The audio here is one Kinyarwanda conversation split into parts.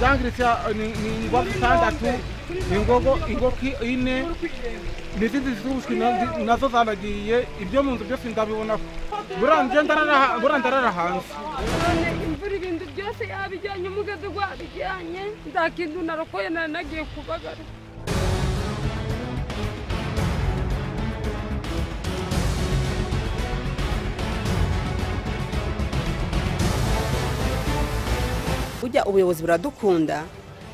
zangiritse ni ingwa zitandatu ingoki ine n'izindi z'ubushwi nazo zanagiye ibyo mu nzu byose ndabibona burandarara hanze imvura ibintu byose yabijyanye umugezi gwabijyanye nta kintu narokoye nagiye kubagara. Ujya ubuyobozi buradukunda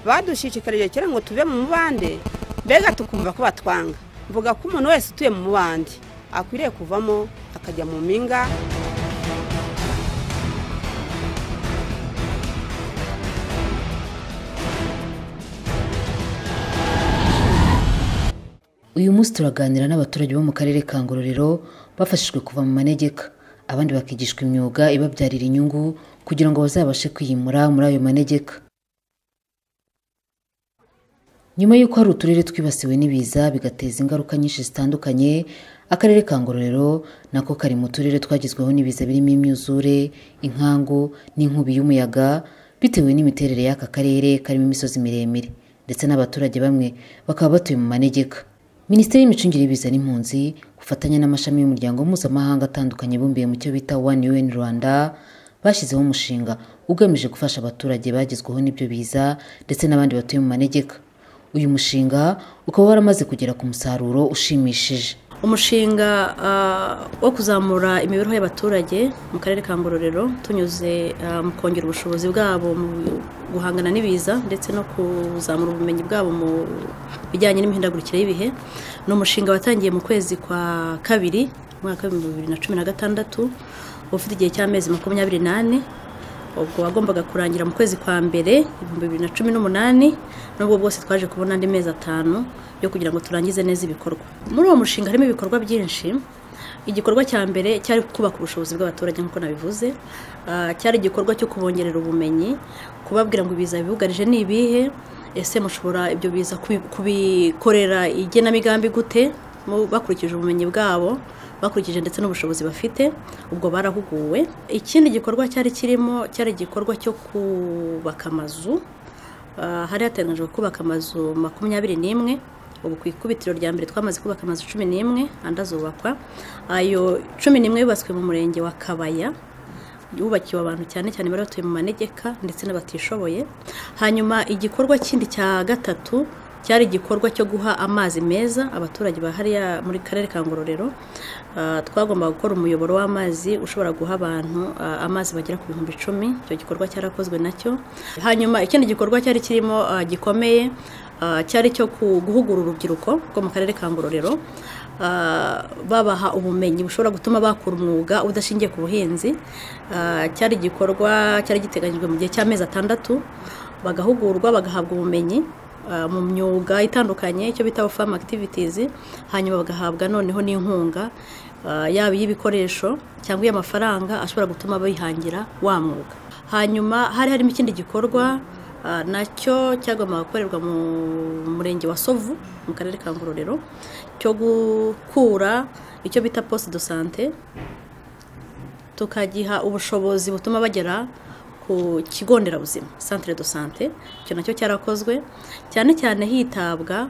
badushishikarije kera ngo tuve mu mubande mbega tukumva ko batwanga mvuga ko umuntu wese utuye mu mubande akwiriye kuvamo akajya mu mpinga. Uyu munsi turaganira n'abaturage bo mu karere ka Ngororero bafashijwe kuva mu manegeka abandi bakigishwa imyuga ibabyarira inyungu kugira ngo bazabashe kwiyimura muri ayo manegeka. Nyuma y'uko hari uturere twibasiwe n'ibiza bigateza ingaruka nyinshi zitandukanye, akarere ka Ngororero nako kari mu turere twagizweho n'ibiza birimo imyuzure, inkangu n'inkubi y'umuyaga bitewe n'imiterere y'aka karere karimo imisozi miremire ndetse n'abaturage bamwe bakaba batuye mu manegeka. Ministeri y'imicungire y'ibiza n'impunzi bufatanye n'amashami y'umuryango mpuzamahanga atandukanye yibumbiye mu cyo bita One UN Rwanda bashyizeho umushinga ugamije gufasha abaturage bagezweho n'ibyo biza ndetse n'abandi batuye mu manegeka. Uyu mushinga ukaba waramaze kugera ku musaruro ushimishije. Umushinga wo kuzamura imibereho y'abaturage mu karere ka Ngororero tunyuze mu kongera ubushobozi bwabo mu guhangana n'ibiza ndetse no kuzamura ubumenyi bwabo mu bijyanye n'imihindagurikire y'ibihe. Ni umushinga watangiye mu kwezi kwa kabiri mwaka wa 2016 ufite igihe cy'amezi 28 ubwo wagombaga kurangira mu kwezi kwa mbere 2018 nubwo bwose twaje kubona andi mezi 5 yo kugira ngo turangize neza ibikorwa. Muri uwo mushinga harimo ibikorwa byinshi. Igikorwa cya mbere cyari kubaka ubushobozi bw'abaturage nk'uko nabivuze, cyari igikorwa cyo kubongerera ubumenyi, kubabwira ngo ibiza bibugarije ni ibihe, ese mushobora ibyo biza kubikorera igenamigambi gute bakurikije ubumenyi bwabo, bakurikije ndetse n'ubushobozi bafite. Ubwo barahuguwe. Ikindi gikorwa cyari kirimo cyari igikorwa cyo kubaka amazu. Hari hateganyijwe kubaka amazu 21. Ubu ku ikubitiro rya mbere twamaze kubaka amazu 11 andi azubakwa. Ayo 11 yubatswe mu murenge wa Kabaya, yubakiwe abantu cyane cyane bari batuye mu manegeka ndetse n'abatishoboye. Hanyuma igikorwa kindi cya gatatu cyari igikorwa cyo guha amazi meza abaturage bahariya muri karere ka Ngororero. Twagomba gukora umuyoboro w'amazi ushobora guha abantu amazi bagera ku 10,000. Icyo gikorwa cyarakozwe nacyo. Hanyuma ikindi gikorwa cyari kirimo gikomeye cyari cyo guhugura urubyiruko rwo mu karere ka Ngororero, babaha ubumenyi bushobora gutuma bakura umwuga udashingiye ku buhinzi. Cyari igikorwa cyari giteganyijwe mu gihe cy'amezi 6 bagahugurwa bagahabwa ubumenyi mu myuga itandukanye icyo bita farm activities. Hanyuma bagahabwa noneho n'inkunga yaba y'ibikoresho cyangwa y'amafaranga ashobora gutuma bihangira wa mwuga. Hanyuma hari harimo ikindi gikorwa nacyo cyagomba gukorerwa mu murenge wa Sovu mu karere ka Ngororero cyo gukura icyo bita poste de santé, tukagiha ubushobozi butuma bagera ku kigo nderabuzima centre de santé. Icyo nacyo cyarakozwe cyane cyane hitabwa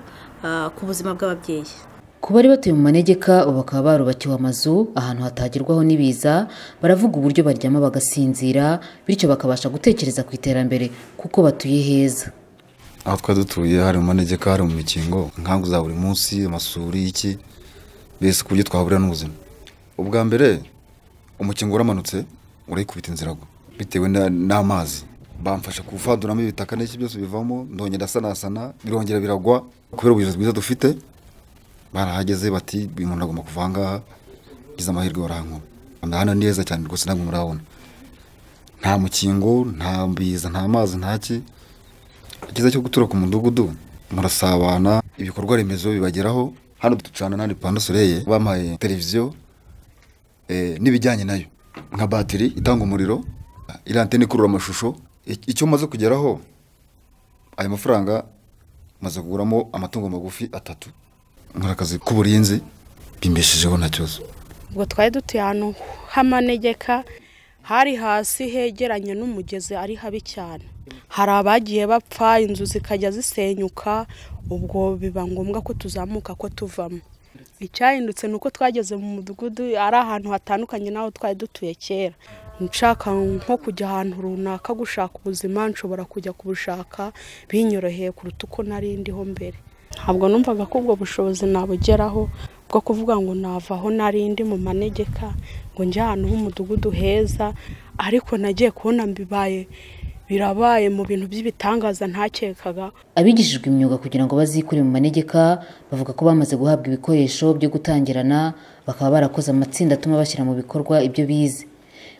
ku buzima bw'ababyeyi. Ku bari batuye mu manegeka bakaba barubakiwe amazu ahantu hatagirwaho n'ibiza, baravuga uburyo baryama bagasinzira bityo bakabasha gutekereza ku iterambere kuko batuye heza. Aho twadutuye hari mu manegeka, hari mu mikingo, nkangu za buri munsi, amasuri iki bese kubyo twahurira n'ubuzima. Ubwa mbere umukingo uramanutse urayikubita inzirago bitewe n'amazi, bamfasha kuvanduramo ibitaka n'iki byose bivamo, ndongera sanasana birongera biragwa kubera ubuyobozi bwiza dufite. Barahageze bati bimuntu agomba kuvanga gize amahirwe waranko ndahana neza cyane rwose namwe murabona nta mukingo, nta mbiza, nta mazi, ntaki. Ikiza cyo gutura ku mudugudu murasabana, ibikorwa remezo bibageraho. Hano ducana nandi pano soleil, bampaye televiziyo n'ibijyanye nayo nka battery itanga umuriro, iri antene ikurura amashusho. Icyo maze kugeraho ayo mafaranga maze kuguramo amatungo magufi 3. Nkarakazi k'uburinzi bimbeshejeho na cyose. Ubwo twari dutuye ahantu hamanegeka hari hasi hegeranye n'umugezi ari habi cyane, hari abagiye bapfa, inzu zikajya zisenyuka, ubwo biba ngombwa ko tuzamuka ko tuvamo. Icyahindutse nuko twageze mu mudugudu ari ahantu hatandukanye naho twari dutuye kera. Nshaka nko kujya ahantu runaka gushaka ubuzima, nshobora kujya kubushaka binyoroheye kuruta uko nari ndiho mbere. Ntabwo numvaga ko ubwo bushobozi nabugeraho bwo kuvuga ngo navaho nari ndi mu manegeka ngo njye ahantu h'umudugudu heza, ariko nagiye kubona birabaye mu bintu by'ibitangaza ntakekaga. Abigishijwe imyuga kugira ngo bazikure mu manegeka bavuga ko bamaze guhabwa ibikoresho byo gutangirana, bakaba barakoze amatsinda atuma bashyira mu bikorwa ibyo bize.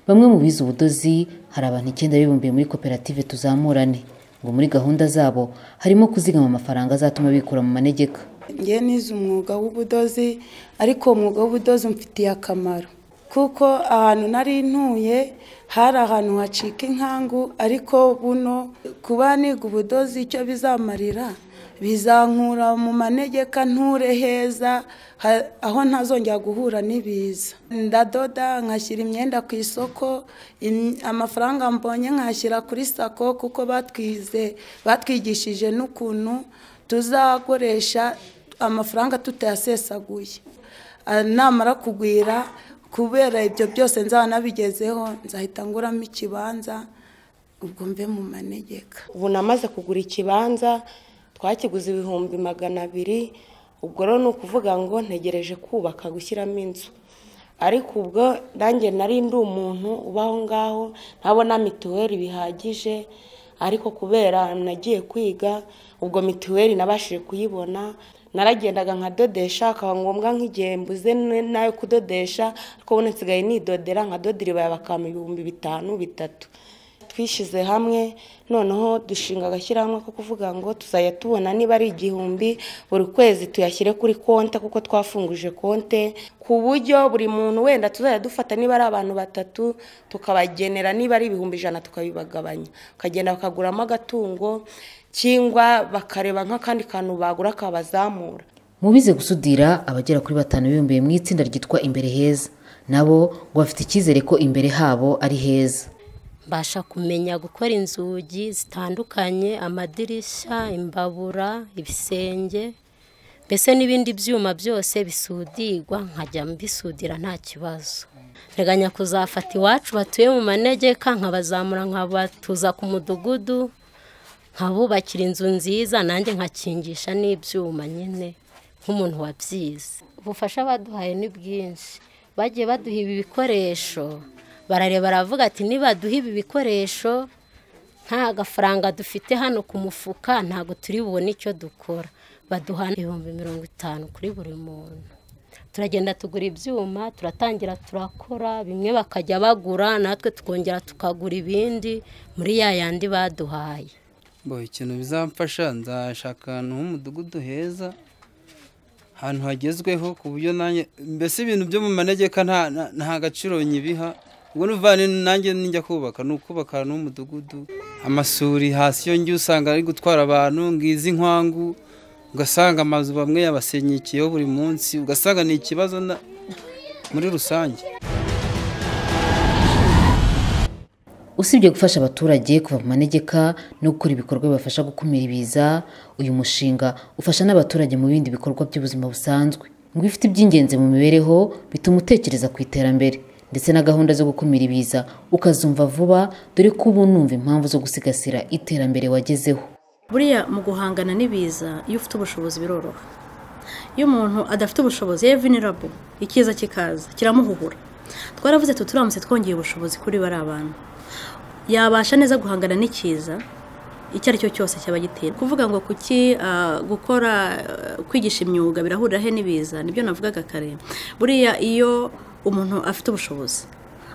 Bamwe mu bize ubudozi hari abantu 9 bibumbiye muri koperative Tuzamurane, ngo muri gahunda zabo harimo kuzigama amafaranga azatuma bikura mu manegeka. Ngiye nize umwuga w'ubudozi, ariko umwuga w'ubudozi mfitiye akamaro kuko ahantu nari ntuye hari ahantu hacika inkangu, ariko buno kuba niga ubudozi icyo bizamarira bizankura mu manegeka nture heza aho ntazongera guhura n'ibiza. Ndadoda nkashyira imyenda ku isoko, amafaranga mbonye nkashyira kuri sako kuko batwigishije n'ukuntu tuzakoresha amafaranga tutayasesaguye. Namara kugwira kubera ibyo byose nzaba nabigezeho, nzahita nguramo ikibanza ubwo mve mu manegeka. Ubu namaze kugura ikibanza, twakiguze 200,000. Ubwo rero nukuvuga ngo ntegereje kubaka gushyiramo inzu, ariko ubwo nanjye nari ndi umuntu ubaho ngaho ntabona mituweli bihagije, ariko kubera nagiye kwiga ubwo mituweli nabashije kuyibona. Naragendaga nkadodesha, akaba ngombwa nk'igihe mbuze nayo kudodesha, ariko ubu nsigaye nidodera nkadodira ibaya bakama 5,000-3,000. Twishize hamwe noneho dushinga agashyirahamwe ko kuvuga ngo tuzajya tubona niba ari 1,000 buri kwezi tuyashyire kuri konte, kuko twafunguje konte ku buryo buri muntu wenda tuzajya dufata niba ari abantu 3 tukabagenera, niba ari 100 tukabibagabanya, ukagenda bakaguramo agatungo cyangwa bakareba nk'akandi kantu bagura kabazamura. Mu bize gusudira abagera kuri 5 bibumbiye mu itsinda ryitwa Imbere Heza, nabo ngo bafite icyizere ko imbere habo ari heza. Mbasha kumenya gukora inzugi zitandukanye, amadirishya, imbabura, ibisenge, mbese n'ibindi byuma byose bisudirwa nkajya mbisudira nta kibazo. Nteganya kuzafata iwacu batuye mu manegeka nkabazamura nkabatuza ku mudugudu, nkabubakira inzu nziza, nanjye nkakingisha n'ibyuma nyine nk'umuntu wabyize. Ubufasha baduhaye ni bwinshi, bagiye baduha ibi bikoresho, barareba baravuga ati niba duha ibi bikoresho nta gafaranga dufite hano ku mufuka ntago turi bubone icyo dukora, baduha 50,000 kuri buri muntu. Turagenda tugura ibyuma, turatangira turakora, bimwe bakajya bagura, natwe tukongera tukagura ibindi muri yandi baduhaye. Ikintu bizamfasha, nzashaka ahantu h'umudugudu heza, ahantu hagezweho ku buryo nanjye mbese ibintu byo mu manegeka nta gaciro nyibiha. Ubwo nuvane nanjye njya kubaka n'ukubaka ahantu h'umudugudu, amasuri hasi yo njye usanga ari gutwara abantu, ngizi inkwangu, ugasanga amazu bamwe yabasenyikiyeho buri munsi, ugasanga ni ikibazo muri rusange. Usibye gufasha abaturage kuva mu manegeka no gukora ibikorwa bibafasha gukumira ibiza, uyu mushinga ufasha n'abaturage mu bindi bikorwa by'ubuzima busanzwe. Ngo ifite iby'ingenzi mu mibereho bituma utekereza ku iterambere, ndetse na gahunda zo gukumira ibiza ukazumva vuba, dore ko ubu numva impamvu zo gusigasira iterambere wagezeho. Buriya mu guhangana n'ibiza iyo ufite ubushobozi biroroha. Iyo umuntu adafite ubushobozi ye vulnerable, ikiza kikaza kiramuhuhura. Twaravuze turamutse twongeye ubushobozi kuri bari abantu, yabasha neza guhangana n'ikiza icyo ari cyo cyose cyaba gitera. Kuvuga ngo kuki gukora kwigisha imyuga birahurira he n'ibiza, nibyo navugaga kare. Buriya iyo umuntu afite ubushobozi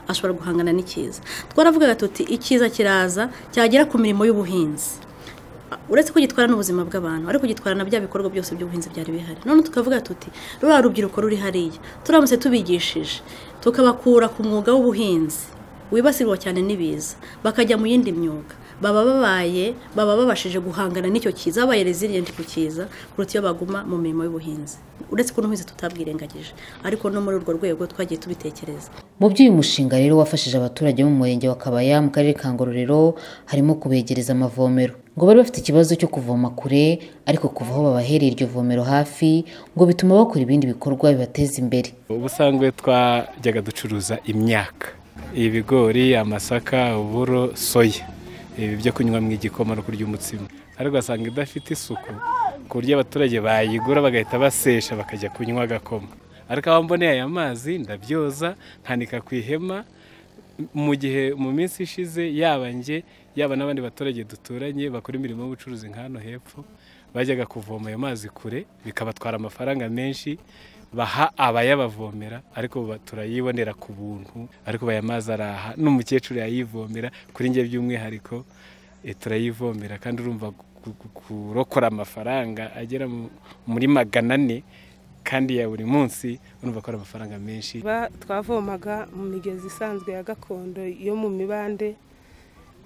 ashobora guhangana n'ikiza. Twaravugaga tuti ikiza kiraza cyagera ku mirimo y'ubuhinzi, uretse ko gitwara n'ubuzima bw'abantu, ariko gitwara na bya bikorwa byose by'ubuhinzi byari bihari. None tukavuga tuti rura rubyiruko ruri hariya turamutse tubigishije, tukabakura ku mwuga w'ubuhinzi wibasirwa cyane n'ibiza, bakajya mu yindi myuga, baba babashije guhangana n'icyo kiza, babaye resilient ku kiza kuruta iyo baguma mu mirimo y'ubuhinzi. Uretse ko n'ubuhinzi tutabwirengagije, ariko no muri urwo rwego twagiye tubitekereza. Mu by'uyu mushinga rero wafashije abaturage mu murenge wa Kabaya mu karere ka Ngororero harimo kubegereza amavomero. Ngo bari bafite ikibazo cyo kuvoma kure, ariko kuva aho babahereye iryo vomero hafi ngo bituma bakora ibindi bikorwa bibateza imbere. Ubusanzwe twajyaga ducuruza imyaka, ibigori, amasaka, uburo, soya, ibi byo kunywa mu igikoma no kurya umutsima, ariko asanga idafite isuku ku buryo abaturage bayigura bagahita basesha bakajya kunywa agakoma. Ariko aho mboneye aya mazi ndabyoza nkanika ku ihema. Mu minsi ishize yaba nge yaba n'abandi baturage duturanye bakora imirimo y'ubucuruzi nk'hano hepfo bajyaga kuvoma ayo mazi kure, bikabatwara amafaranga menshi baha abayabavomera, ariko turayibonera ku buntu, ariko baya mazi araha n'umukecuru yayivomera, kuri nge by'umwihariko turayivomera, kandi urumva kurokora amafaranga agera muri 400 kandi ya buri munsi, urumva ko ari amafaranga menshi. Twavomaga mu migezi isanzwe ya gakondo yo mu mibande.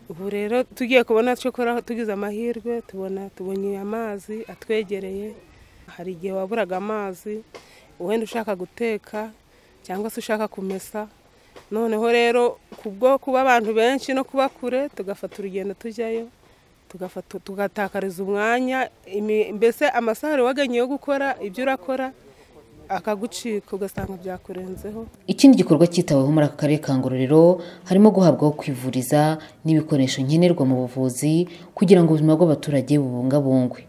Ubu rero tugiye kubona cyokora tugize amahirwe tubonye amazi atwegereye. Hari igihe waburaga amazi wenda ushaka guteka cyangwa se ushaka kumesa, noneho rero kubwo kuba abantu benshi no kuba kure tugafata urugendo tujyayo, tugatakariza umwanya, mbese amasaha waganye yo gukora ibyo urakora akagucika ugasanga byakurenzeho. Ikindi gikorwa cyitaweho muri aka karere ka Ngororero harimo guhabwaho kwivuriza n'ibikoresho nkenerwa mu buvuzi kugira ngo ubuzima bw'abaturage bubungabungwe.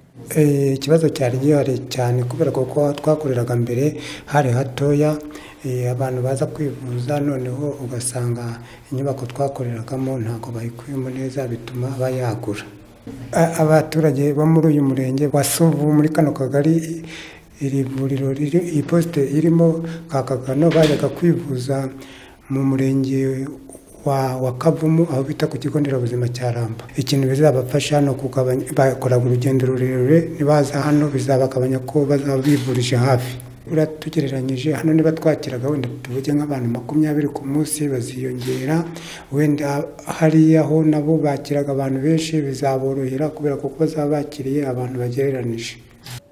Ikibazo cyari gihari cyane kubera ko twakoreraga mbere hari hatoya, abantu baza kwivuza, noneho ugasanga inyubako twakoreragamo ntabwo bayikuyemo neza, bituma bayagura. Abaturage bo muri uyu murenge wa Sovu muri kano kagari, iri vuriro iyi poste irimo Kakagano, bajyaga kwivuza mu murenge wa Kavumu aho bita ku kigo nderabuzima cya Ramba. Ikintu bizabafasha no bakora urugendo rurerure, nibaza hano bizabagabanya ko bazabivurije hafi. Uratugereranyije hano niba twakiraga wenda tuvuge nk'abantu 20 ku munsi, baziyongera wenda hariya ho nabo bakiraga abantu benshi, bizaborohera kubera ko bazaba bakiriye abantu bagereranije.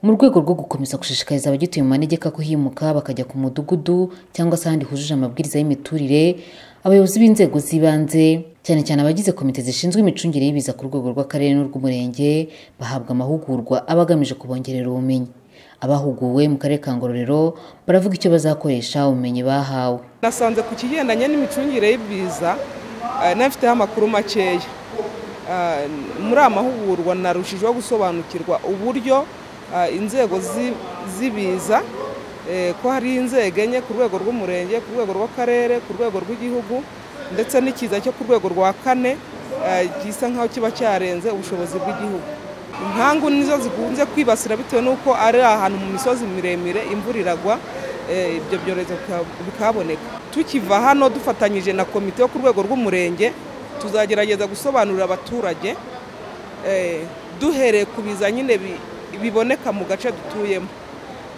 Mu rwego rwo gukomeza gushishikariza abagituye mu manegeka kuhimuka bakajya ku mudugudu cyangwa se ahandi hujuje amabwiriza y'imiturire, abayobozi b'inzego z'ibanze cyane cyane abagize komite zishinzwe imicungire y'ibiza ku rwego rw'akarere n'urw'umurenge bahabwa amahugurwa abagamije kubongerera ubumenyi. Abahuguwe mu karere ka Ngororero baravuga icyo bazakoresha ubumenyi bahawe. Nasanze ku kigendanye n'imicungire y'ibiza nafiteho amakuru makeya. Muri amahugurwa narushijeho gusobanukirwa uburyo inzego z'ibiza ko hari inzego enye ku rwego rw'umurenge, ku rwego rw'akarere, ku rwego rw'igihugu, ndetse n'ikiza cyo ku rwego rwa 4 gisa nkaho kiba cyarenze ubushobozi bw'igihugu. Inkangu nizo zikunze kwibasira bitewe n'uko ari ahantu mu misozi miremire imvura iragwa, ibyo byorezo bikaboneka. Tukiva hano dufatanyije na komite yo ku rwego rw'umurenge tuzagerageza gusobanurira abaturage duhereye ku biza nyine biboneka mu gace dutuyemo,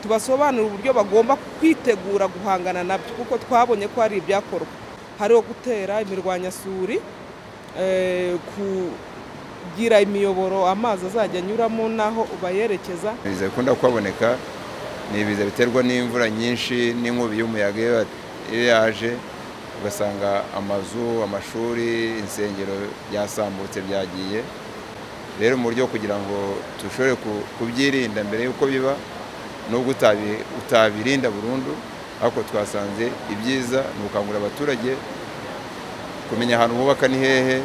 tubasobanurira uburyo bagomba kwitegura guhangana nabyo, kuko twabonye ko hari ibyakorwa, hariho gutera imirwanyasuri, kugira imiyoboro amazi azajya anyuramo naho ubayerekeza. Ibiza bikunda kuboneka ni ibiza biterwa n'imvura nyinshi n'inkubi y'umuyaga iyo yaje, ugasanga amazu, amashuri, insengero byasambutse byagiye. Rero mu buryo kugira ngo tushobore kubyirinda mbere yuko biba, nubwo utabirinda burundu, ariko twasanze ibyiza ni gukangurira abaturage kumenya ahantu bubaka ni hehe,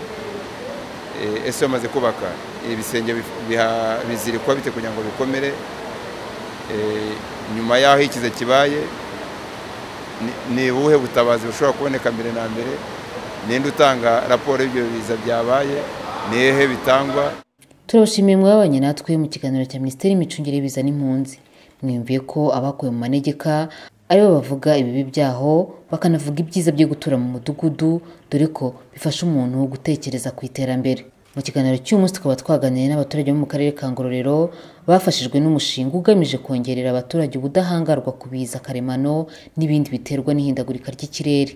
ese bamaze kubaka ibisenge bizirikwa bite kugira ngo bikomere, nyuma yaho ikiza kibaye ni ubuhe butabazi bushobora kuboneka mbere na mbere, ninde utanga raporo y'ibyo biza byabaye, ni hehe bitangwa. Turabashimiye mwabanye natwe mu kiganiro cya Ministeri y'imicungire y'ibiza n'impunzi. Mwumviye ko abakuye mu manegeka aribo bavuga ibibi byaho, bakanavuga ibyiza byo gutura mu mudugudu, dore ko bifasha umuntu gutekereza ku iterambere. Mu kiganiro cy'umunsi tukaba twaganiriye n'abaturage bo mu karere ka Ngororero bafashijwe n'umushinga ugamije kongerera abaturage ubudahangarwa ku biza karemano n'ibindi biterwa n'ihindagurika ry'ikirere.